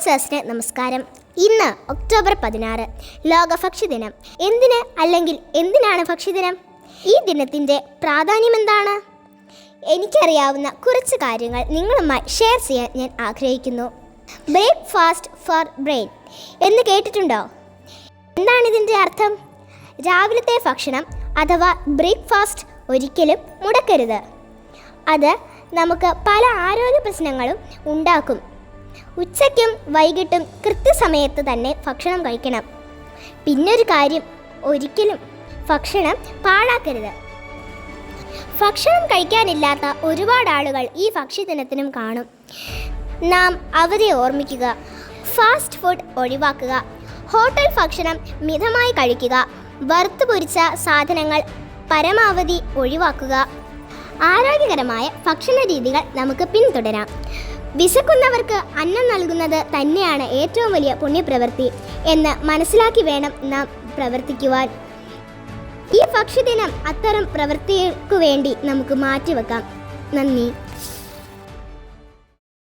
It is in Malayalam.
സ്പോൺസേഴ്സിന് നമസ്കാരം. ഇന്ന് ഒക്ടോബർ 16 ലോക ഭക്ഷ്യദിനം. എന്തിനാണ് ഭക്ഷ്യദിനം? ഈ ദിനത്തിൻ്റെ പ്രാധാന്യം എന്താണ്? എനിക്കറിയാവുന്ന കുറച്ച് കാര്യങ്ങൾ നിങ്ങളുമായി ഷെയർ ചെയ്യാൻ ഞാൻ ആഗ്രഹിക്കുന്നു. ബ്രേക്ക്ഫാസ്റ്റ് ഫോർ ബ്രെയിൻ എന്ന് കേട്ടിട്ടുണ്ടോ? എന്താണിതിൻ്റെ അർത്ഥം? രാവിലത്തെ ഭക്ഷണം അഥവാ ബ്രേക്ക്ഫാസ്റ്റ് ഒരിക്കലും മുടക്കരുത്. അത് നമുക്ക് പല ആരോഗ്യ പ്രശ്നങ്ങളും ഉണ്ടാക്കും. ഉച്ചയ്ക്കും വൈകിട്ടും കൃത്യസമയത്ത് തന്നെ ഭക്ഷണം കഴിക്കണം. പിന്നൊരു കാര്യം, ഒരിക്കലും ഭക്ഷണം പാഴാക്കരുത്. ഭക്ഷണം കഴിക്കാനില്ലാത്ത ഒരുപാട് ആളുകൾ ഈ ഭക്ഷ്യദിനത്തിനും കാണും. നാം അവരെ ഓർമ്മിക്കുക. ഫാസ്റ്റ് ഫുഡ് ഒഴിവാക്കുക. ഹോട്ടൽ ഭക്ഷണം മിതമായി കഴിക്കുക. വറുത്തു പൊരിച്ച സാധനങ്ങൾ പരമാവധി ഒഴിവാക്കുക. ആരോഗ്യകരമായ ഭക്ഷണ രീതികൾ നമുക്ക് പിന്തുടരാം. വിശക്കുന്നവർക്ക് അന്നം നൽകുന്നത് തന്നെയാണ് ഏറ്റവും വലിയ പുണ്യപ്രവൃത്തി എന്ന് മനസ്സിലാക്കി വേണം നാം പ്രവർത്തിക്കുവാൻ. ഈ ഭക്ഷ്യദിനം അത്തരം പ്രവൃത്തികൾക്കു വേണ്ടി നമുക്ക് മാറ്റിവെക്കാം. നന്ദി.